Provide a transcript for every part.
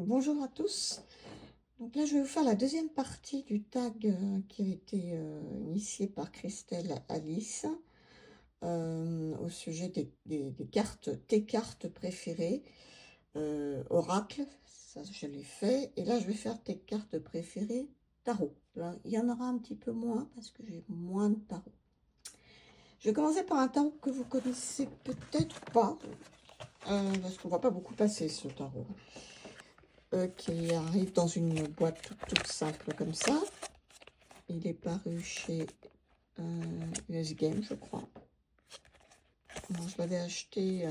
Bonjour à tous. Donc là, je vais vous faire la deuxième partie du tag qui a été initié par Christelle Alice au sujet des cartes, tes cartes préférées, Oracle, ça je l'ai fait. Et là, je vais faire tes cartes préférées tarot. Là, il y en aura un petit peu moins parce que j'ai moins de tarot. Je vais commencer par un tarot que vous connaissez peut-être pas, parce qu'on ne va pas beaucoup passer ce tarot. Qui arrive dans une boîte toute simple comme ça. Il est paru chez US Game, je crois. Moi, je l'avais acheté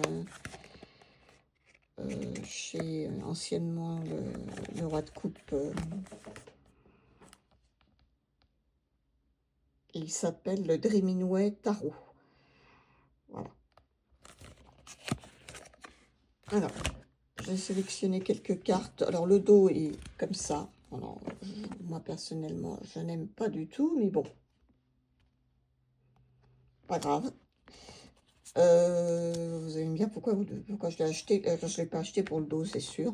chez anciennement le Roi de Coupe. Il s'appelle le Dreaming Tarot. Voilà. Alors, j'ai sélectionné quelques cartes. Alors, le dos est comme ça. Alors, moi, personnellement, je n'aime pas du tout, mais bon. Pas grave. Vous allez me dire pourquoi je l'ai acheté. Je ne l'ai pas acheté pour le dos, c'est sûr.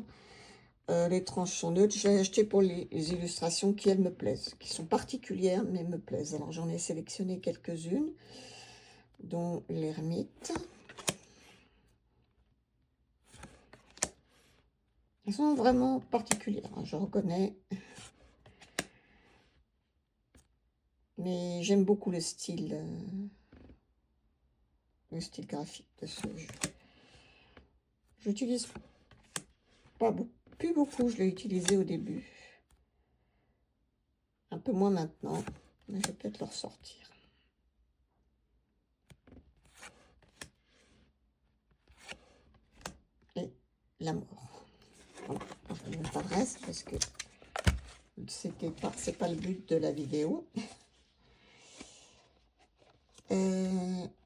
Les tranches sont neutres. Je l'ai acheté pour les illustrations qui, elles, me plaisent, qui sont particulières, mais me plaisent. Alors, j'en ai sélectionné quelques-unes, dont l'ermite. Elles sont vraiment particulières, hein, je reconnais. Mais j'aime beaucoup le style graphique de ce jeu. J'utilise pas beaucoup, plus beaucoup, je l'ai utilisé au début. Un peu moins maintenant, mais je vais peut-être le ressortir. Et la mort. Voilà. Je ne vous pas le reste parce que c'est pas le but de la vidéo.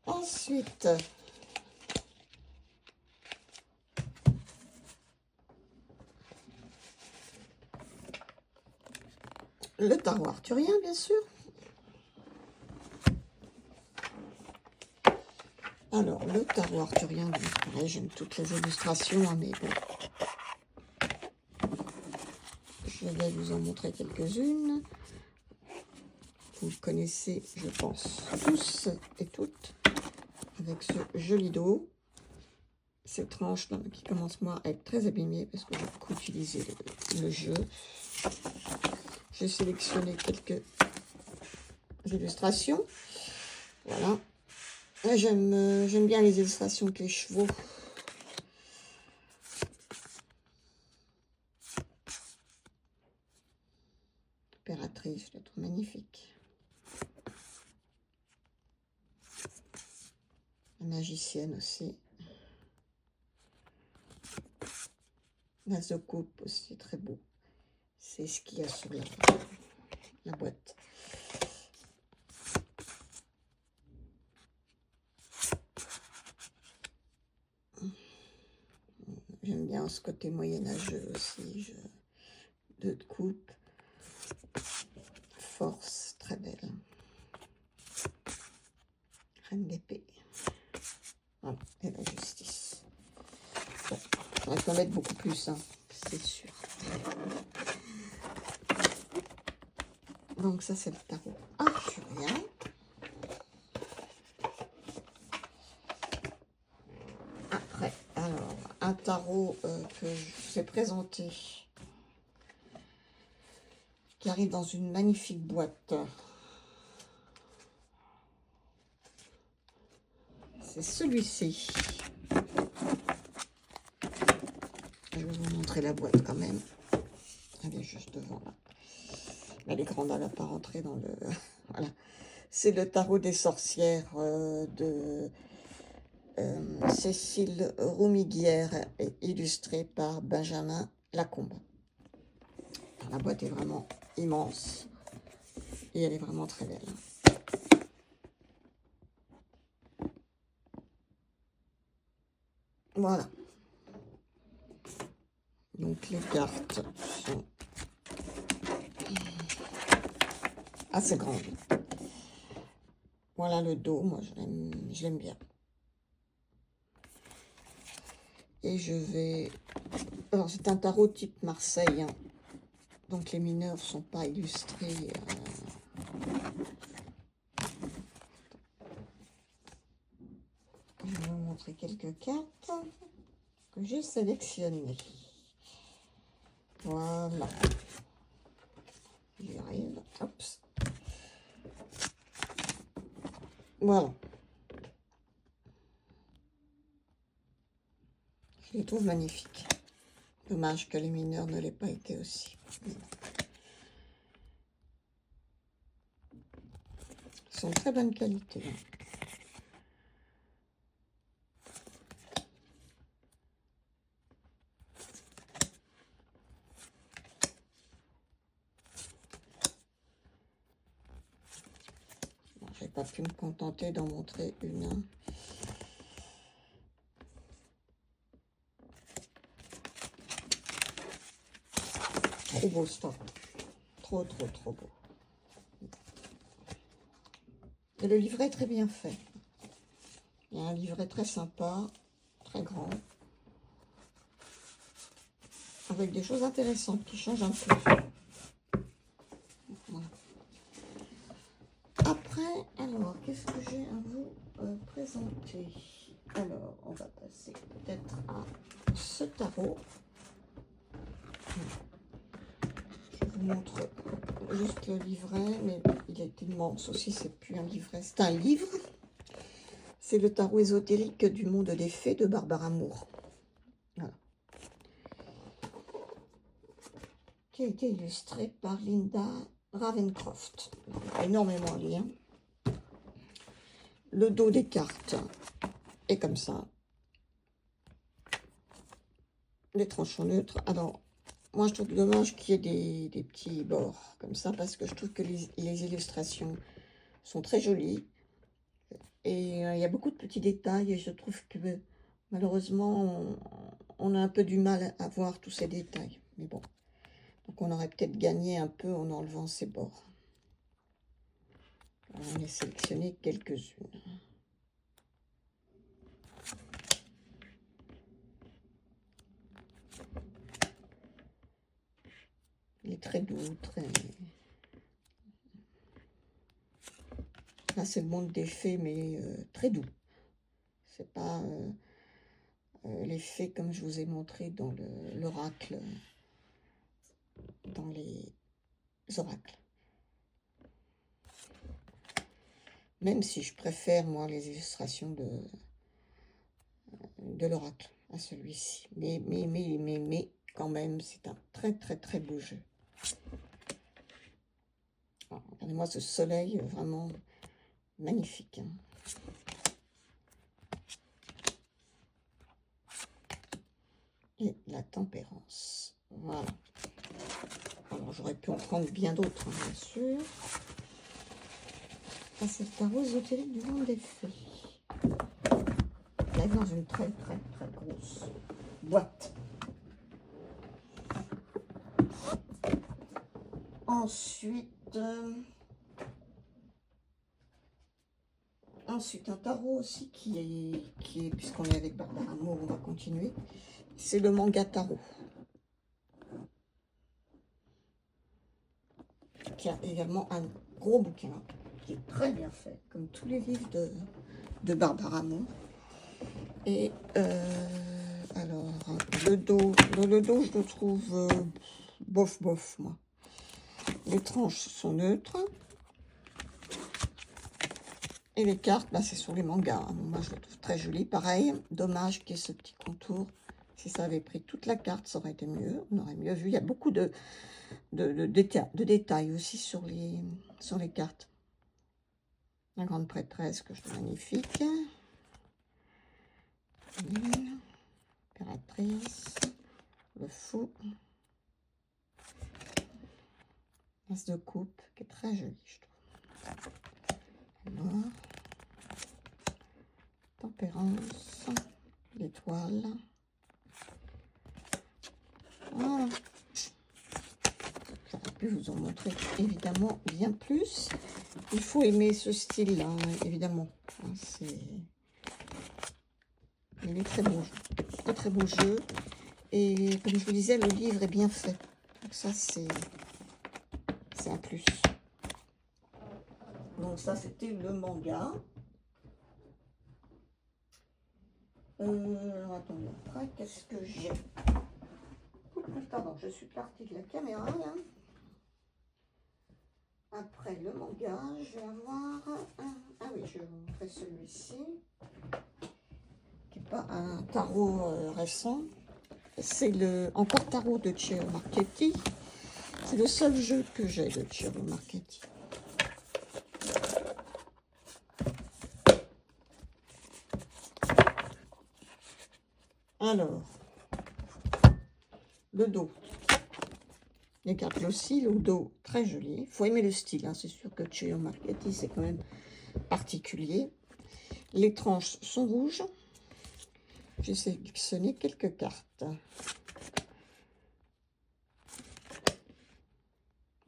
Ensuite, le tarot arthurien, bien sûr. Alors, le tarot arthurien, pareil, j'aime toutes les illustrations, hein, mais bon. Je vais vous en montrer quelques-unes. Vous le connaissez, je pense, tous et toutes, avec ce joli dos. Cette tranche là, qui commence, moi, à être très abîmée, parce que j'ai beaucoup utilisé le jeu. J'ai sélectionné quelques illustrations. Voilà. J'aime bien les illustrations avec les chevaux. Impératrice, je la trouve magnifique. La magicienne aussi. L'as de coupe aussi, très beau. C'est ce qu'il y a sur la boîte. J'aime bien ce côté moyenâgeux aussi. Deux de coupe. Force, très belle. Reine d'épée. Voilà, et la justice. Bon, on va en mettre beaucoup plus, hein, c'est sûr. Donc ça, c'est le tarot arthurien. Après, alors, un tarot que je vous ai présenté, qui arrive dans une magnifique boîte. C'est celui-ci. Je vais vous montrer la boîte quand même. Elle est juste devant là. Elle est grande, elle n'a pas rentré dans le... Voilà. C'est le tarot des sorcières de Cécile Roumiguière, illustré par Benjamin Lacombe. La boîte est vraiment immense et elle est vraiment très belle. Voilà. Donc les cartes sont assez grandes. Voilà le dos, moi je l'aime bien. Et je vais Alors, c'est un tarot type Marseille, hein. Donc, les mineurs ne sont pas illustrés. Je vais vous montrer quelques cartes que j'ai sélectionnées. Voilà. J'y arrive. Hop. Voilà. Je les trouve magnifiques. Dommage que les mineurs ne l'aient pas été aussi. Ils sont de très bonne qualité. Bon, j'ai pas pu me contenter d'en montrer une. Trop beau ce tarot. Trop, trop, trop beau. Et le livret est très bien fait. Il y a un livret très sympa, très grand, avec des choses intéressantes qui changent un peu. Voilà. Après, alors, qu'est-ce que j'ai à vous présenter? Alors, on va passer peut-être à ce tarot. Je vous montre juste le livret, mais il est immense aussi, c'est plus un livret, c'est un livre. C'est le tarot ésotérique du monde des fées de Barbara Moore. Voilà. Qui a été illustré par Linda Ravenscroft. Énormément à lire. Le dos des cartes est comme ça. Les tranchants neutres. Alors, moi je trouve dommage qu'il y ait des petits bords comme ça, parce que je trouve que les illustrations sont très jolies. Et il y a beaucoup de petits détails, et je trouve que malheureusement, on a un peu du mal à voir tous ces détails. Mais bon, donc on aurait peut-être gagné un peu en enlevant ces bords. Alors, on a sélectionné quelques-unes. Il est très doux, très... Là, c'est le monde des fées, mais très doux. C'est pas les fées comme je vous ai montré dans l'oracle, dans les oracles. Même si je préfère, moi, les illustrations de l'oracle à celui-ci. Mais, quand même, c'est un très, très, très beau jeu. Regardez-moi ce soleil, vraiment magnifique. Hein. Et la tempérance. Voilà. Alors, j'aurais pu en prendre bien d'autres, hein, bien sûr. Ça, c'est le tarot ésotérique du monde des fées. Là, dans une très, très, très grosse boîte. Ensuite, un tarot aussi qui est puisqu'on est avec Barbara Moore, on va continuer. C'est le manga tarot. Qui a également un gros bouquin, qui est très bien fait, comme tous les livres de Barbara Moore. Et alors, le dos, je le trouve bof, moi. Les tranches sont neutres. Et les cartes, bah, c'est sur les mangas. Hein. Moi, je le trouve très joli. Pareil, dommage qu'il y ait ce petit contour. Si ça avait pris toute la carte, ça aurait été mieux. On aurait mieux vu. Il y a beaucoup de détails aussi sur les cartes. La grande prêtresse que je trouve magnifique. L'impératrice. Le fou. L'as de coupe, qui est très joli, je trouve. Alors, tempérance, l'étoile. Voilà. J'aurais pu vous en montrer évidemment bien plus. Il faut aimer ce style-là, hein, évidemment. Il est très beau, très beau jeu. Et comme je vous disais, le livre est bien fait. Donc ça, c'est un plus. Donc ça, c'était le manga. Alors, attendez, après, qu'est-ce que j'ai? Pardon, je suis partie de la caméra, là. Après le manga, je vais avoir... Ah oui, je vais vous montrer celui-ci. Qui n'est pas un tarot récent. C'est le encore tarot de Ciro Marchetti. C'est le seul jeu que j'ai de Ciro Marchetti. Alors, le dos. Les cartes aussi, le dos très joli. Il faut aimer le style, hein. C'est sûr que Ciro Marchetti, c'est quand même particulier. Les tranches sont rouges. J'ai sélectionné quelques cartes.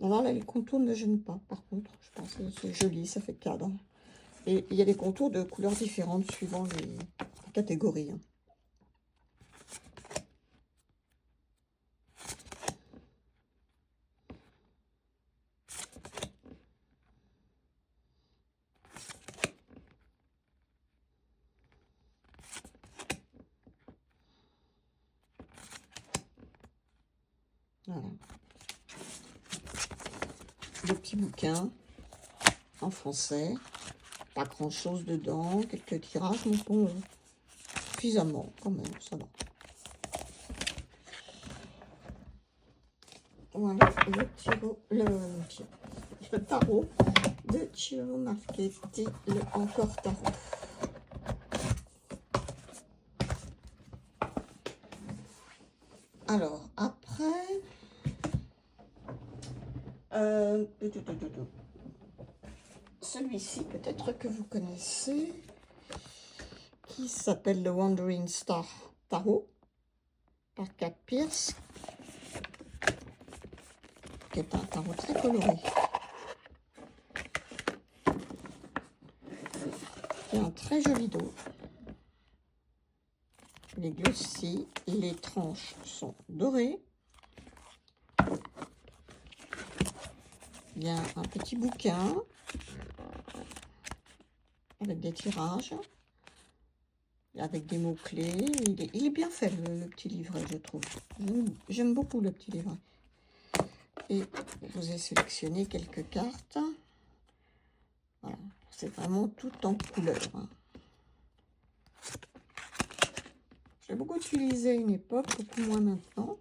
Alors là, les contours ne gênent pas, par contre. Je pense que c'est joli, ça fait cadre. Et il y a des contours de couleurs différentes suivant les catégories. Voilà. Le petit bouquin en français. Pas grand chose dedans. Quelques tirages, mais bon, suffisamment quand même, ça va. Voilà le tarot de Ciro Marchetti, le encore tarot. Alors, après, celui-ci, peut-être que vous connaissez, qui s'appelle le Wandering Star Tarot, par Kat Pierce, qui est un tarot très coloré. Il y a un très joli dos. Les glossy, les tranches sont dorées. Il y a un petit bouquin avec des tirages, avec des mots-clés. Il est bien fait, le petit livret, je trouve. J'aime beaucoup le petit livret. Et je vous ai sélectionné quelques cartes. Voilà, c'est vraiment tout en couleur. J'ai beaucoup utilisé à une époque, beaucoup moins maintenant.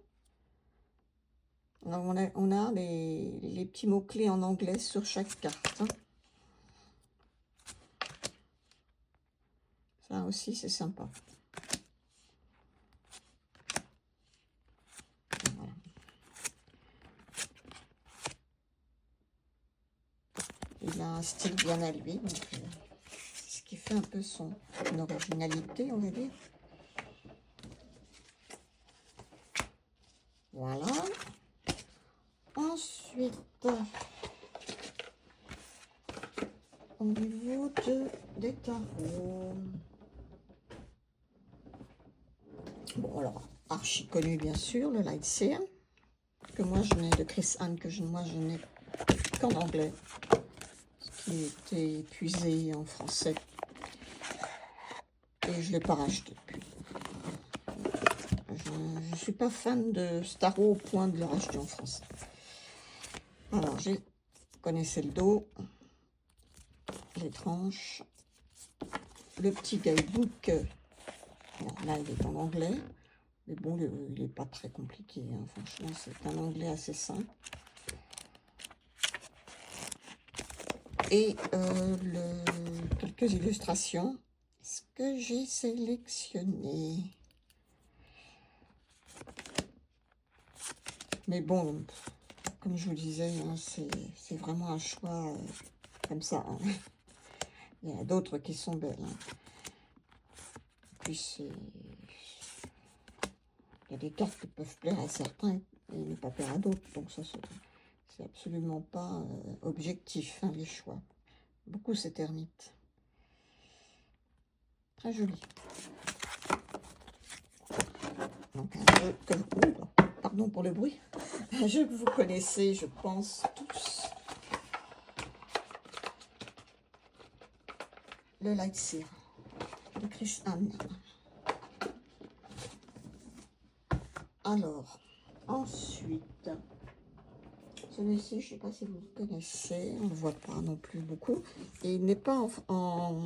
Alors on a les petits mots-clés en anglais sur chaque carte. Ça aussi, c'est sympa. Voilà. Il a un style bien à lui, donc c'est ce qui fait un peu son originalité, on va dire. Voilà. Ensuite, au niveau des tarots. Bon, alors, archi connu, bien sûr, le Lightseer, que moi je n'ai, de Chris Hahn, que moi je n'ai qu'en anglais, qui était épuisé en français. Et je ne l'ai pas racheté depuis. Je ne suis pas fan de Starro au point de le racheter en français. Alors, vous connaissez le dos, les tranches, le petit guidebook. Alors là, il est en anglais, mais bon, il n'est pas très compliqué, hein. Franchement, c'est un anglais assez simple. Et quelques illustrations, ce que j'ai sélectionné. Mais bon, comme je vous disais, hein, c'est vraiment un choix comme ça. Hein. Il y en a d'autres qui sont belles. Hein. Puis il y a des cartes qui peuvent plaire à certains et ne pas plaire à d'autres. Donc ça, c'est absolument pas objectif, hein, les choix. Beaucoup ces termites. Très joli. Donc un jeu que pardon pour le bruit, un jeu que vous connaissez, je pense, tous. Le Lightseer de Chris Hahn. Alors, ensuite, celui-ci, je ne sais pas si vous le connaissez, on ne le voit pas non plus beaucoup, et il n'est pas en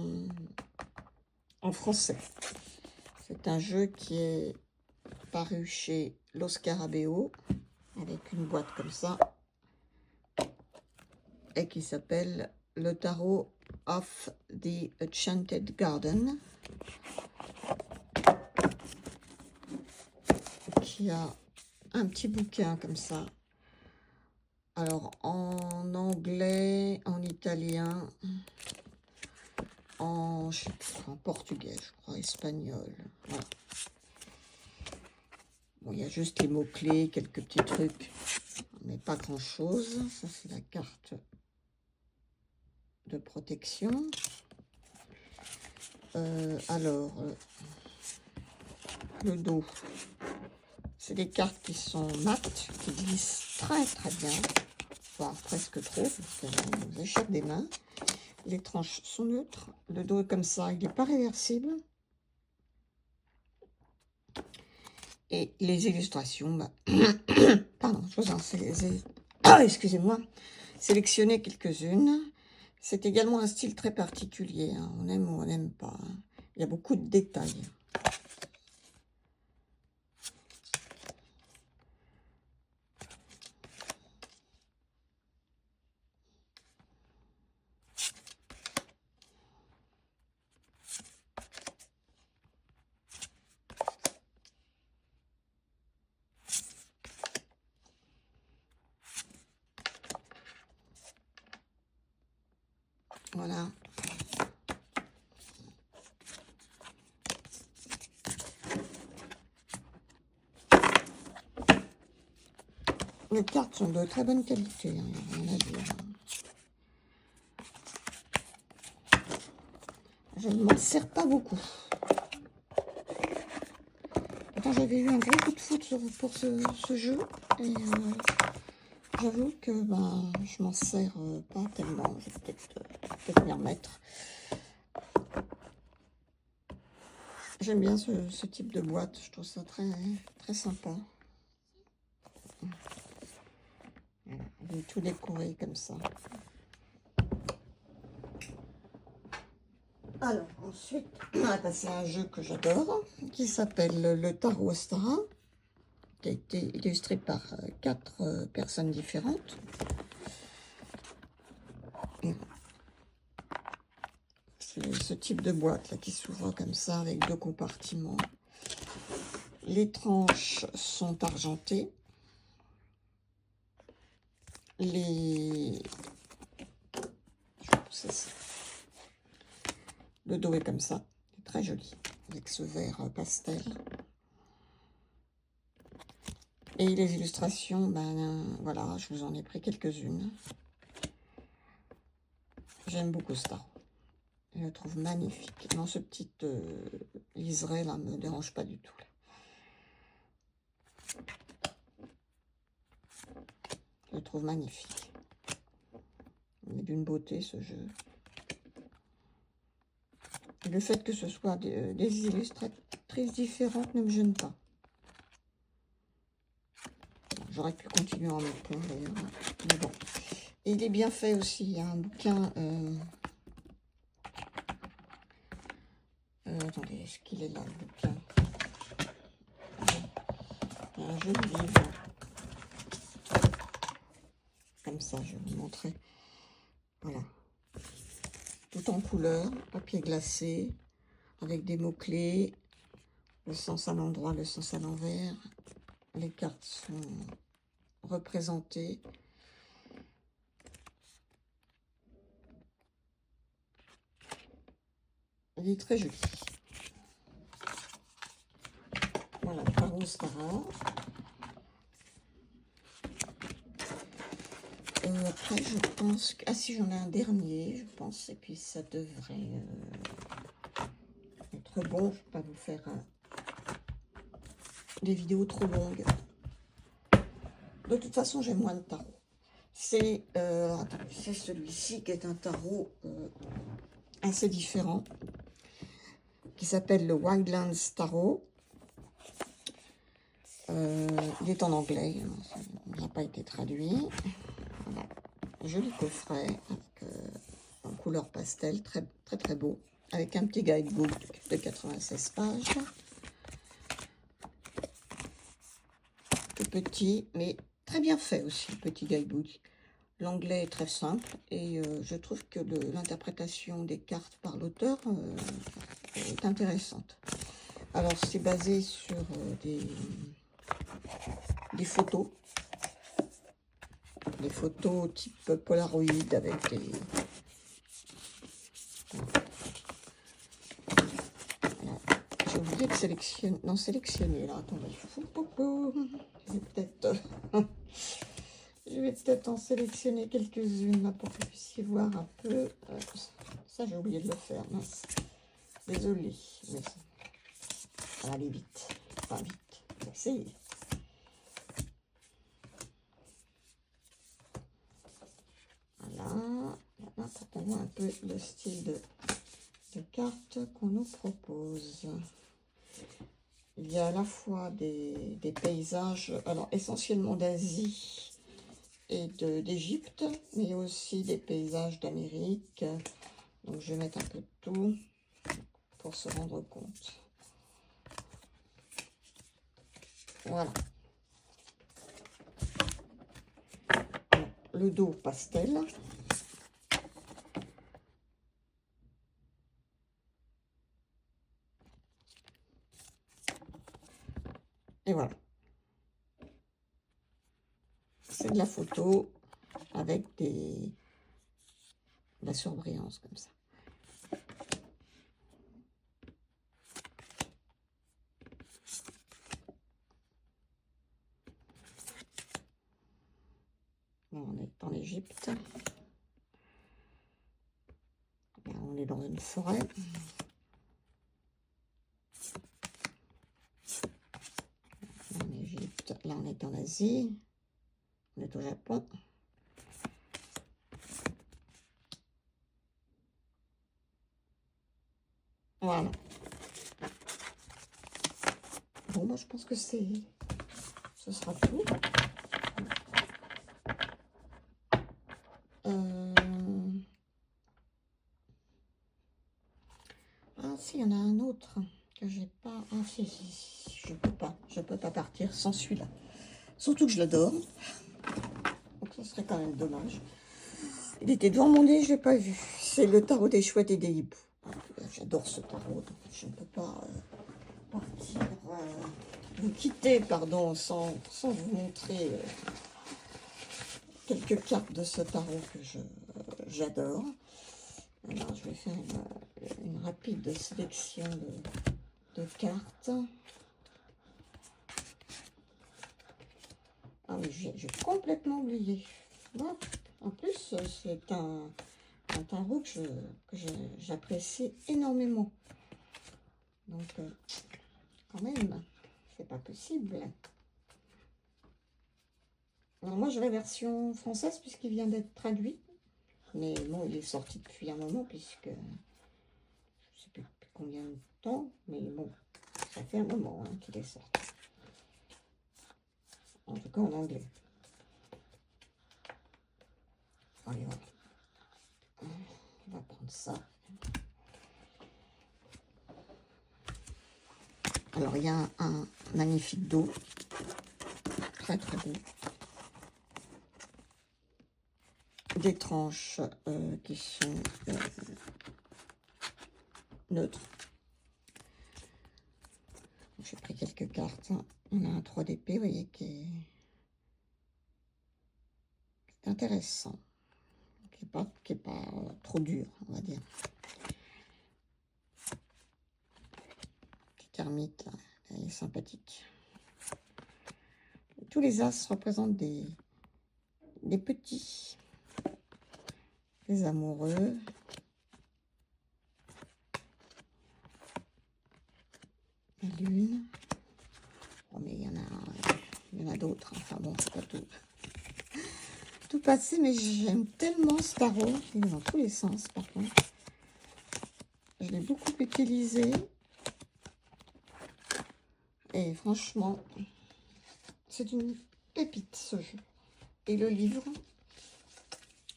français. C'est un jeu qui est paru chez Los Scarabeo, avec une boîte comme ça, et qui s'appelle Le Tarot of the Enchanted Garden, qui a un petit bouquin comme ça. Alors, en anglais, en italien, en portugais, je crois, espagnol. Voilà. Bon, il y a juste les mots-clés, quelques petits trucs, mais pas grand-chose. Ça, c'est la carte de protection. Alors, le dos, c'est des cartes qui sont mates, qui glissent très très bien, voire presque trop, parce qu'elles nous échappent des mains. Les tranches sont neutres, le dos est comme ça, il n'est pas réversible. Et les illustrations, bah, pardon, je vous en excusez-moi, sélectionner quelques-unes. C'est également un style très particulier, hein. On aime ou on n'aime pas, hein. Il y a beaucoup de détails. Voilà. Les cartes sont de très bonne qualité, hein, il y a rien à dire. Je ne m'en sers pas beaucoup. Pourtant, j'avais eu un gros coup de foot pour ce jeu. Et j'avoue que je m'en sers pas tellement. Je vais peut-être m'y remettre. J'aime bien ce type de boîte. Je trouve ça très, très sympa. Voilà, il est tout décoré comme ça. Alors, ensuite, on va passer à un jeu que j'adore, qui s'appelle le Tarot Astara, qui a été illustré par 4 personnes différentes. C'est ce type de boîte là qui s'ouvre comme ça, avec 2 compartiments. Les tranches sont argentées. Je vais pousser ça. Le dos est comme ça, c'est très joli, avec ce vert pastel. Et les illustrations, voilà, je vous en ai pris quelques-unes. J'aime beaucoup ce tarot. Je le trouve magnifique. Non, ce petit liseré là me dérange pas du tout. Là. Je le trouve magnifique. Il est d'une beauté ce jeu. Et le fait que ce soit des illustratrices différentes ne me gêne pas. J'aurais pu continuer en mettre plein d'ailleurs. Mais bon. Et il est bien fait aussi. Il y a un bouquin. Attendez, est-ce qu'il est là le bouquin? Il y a un joli livre. Comme ça, je vais vous montrer. Voilà. Tout en couleur, papier glacé, avec des mots-clés, le sens à l'endroit, le sens à l'envers. Les cartes sont représentées. Il est très joli. Voilà, Tarot Astara. Après, je pense que... Ah si, j'en ai un dernier, je pense. Et puis, ça devrait être bon. Je ne vais pas vous faire des vidéos trop longues. De toute façon, j'ai moins de tarot. C'est celui-ci qui est un tarot assez différent, qui s'appelle le Wildlands Tarot. Il est en anglais, il n'a pas été traduit. Voilà. Joli coffret avec, en couleur pastel, très très très beau, avec un petit guidebook de 96 pages. Tout petit, mais très bien fait aussi, le petit guidebook. L'anglais est très simple et je trouve que l'interprétation des cartes par l'auteur est intéressante. Alors, c'est basé sur des photos type Polaroid avec des... Voilà. J'ai oublié de sélectionner, là, attendez. Je vais peut-être en sélectionner quelques-unes pour que vous puissiez voir un peu. Ça, j'ai oublié de le faire, mince. Désolée, mais ça va aller vite. Enfin, vite. On va essayer. Voilà. Maintenant, pour qu'on voit un peu le style de cartes qu'on nous propose. Il y a à la fois des paysages, alors essentiellement d'Asie et d'Égypte, mais aussi des paysages d'Amérique. Donc je vais mettre un peu de tout pour se rendre compte. Voilà. Le dos pastel. Et voilà. C'est de la photo avec de la surbrillance comme ça. Là, on est en Égypte. Là, on est dans une forêt. Là, en Égypte. Là, on est en Asie. On est au Japon. Voilà. Bon, moi, je pense que ce sera tout. Ah, si, il y en a un autre que j'ai pas. Ah, si, je peux pas partir sans celui-là. Surtout que je l'adore. Donc, ça serait quand même dommage. Il était devant mon nez, je l'ai pas vu. C'est le tarot des chouettes et des hiboux. J'adore ce tarot, donc je ne peux pas partir, vous quitter, pardon, sans vous montrer quelques cartes de ce tarot que j'adore. Alors, je vais faire une rapide sélection de cartes. Ah oui, j'ai complètement oublié. Bon, en plus, c'est un tarot que j'apprécie énormément. Donc, quand même, c'est pas possible. Alors moi, j'ai la version française puisqu'il vient d'être traduit. Mais bon, il est sorti depuis un moment puisque je ne sais plus depuis combien de temps. Mais bon, ça fait un moment qu'il est sorti. En tout cas en anglais. Allez, on va prendre ça. Alors, il y a un magnifique dos. Très, très beau. Des tranches qui sont neutres. J'ai pris quelques cartes. On a un 3 d'épée, vous voyez, qui est intéressant. Qui est pas trop dur, on va dire. Petite ermite, là, elle est sympathique. Tous les as représentent des petits, des amoureux. La lune. Oh, mais Il y en a d'autres. Enfin bon, c'est pas tout passé, mais j'aime tellement ce tarot. Il est dans tous les sens, par contre. Je l'ai beaucoup utilisé. Et franchement, c'est une pépite, ce jeu. Et le livre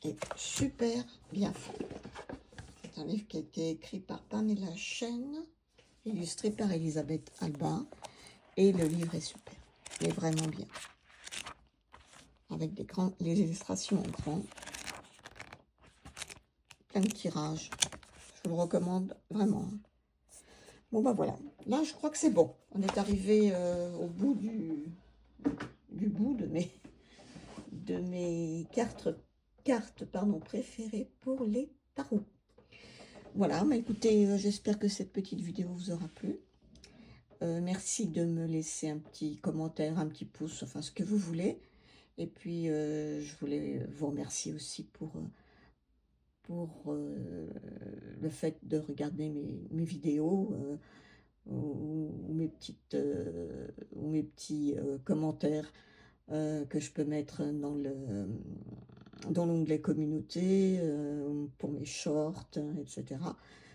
est super bien fait. C'est un livre qui a été écrit par Pamela Chen, illustré par Elisabeth Alba. Et le livre est super. Il est vraiment bien. Avec les illustrations en grand. Plein de tirages. Je vous le recommande vraiment. Bon, bah voilà. Là, je crois que c'est bon. On est arrivé au bout du bout de mes cartes préférées pour les tarots. Voilà, mais écoutez, j'espère que cette petite vidéo vous aura plu. Merci de me laisser un petit commentaire, un petit pouce, enfin ce que vous voulez. Et puis, je voulais vous remercier aussi pour le fait de regarder mes vidéos ou mes petits commentaires que je peux mettre dans l'onglet communauté, pour mes shorts, etc.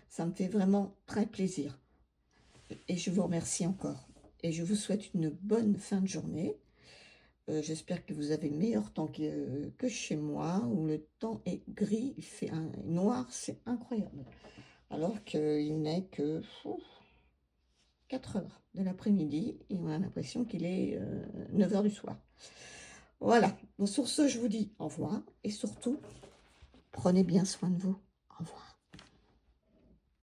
Ça me fait vraiment très plaisir. Et je vous remercie encore. Et je vous souhaite une bonne fin de journée. J'espère que vous avez meilleur temps que chez moi, où le temps est gris, il fait un noir, c'est incroyable. Alors qu'il n'est que 4 heures de l'après-midi et on a l'impression qu'il est 9 heures du soir. Voilà, bon, sur ce, je vous dis au revoir et surtout, prenez bien soin de vous. Au revoir.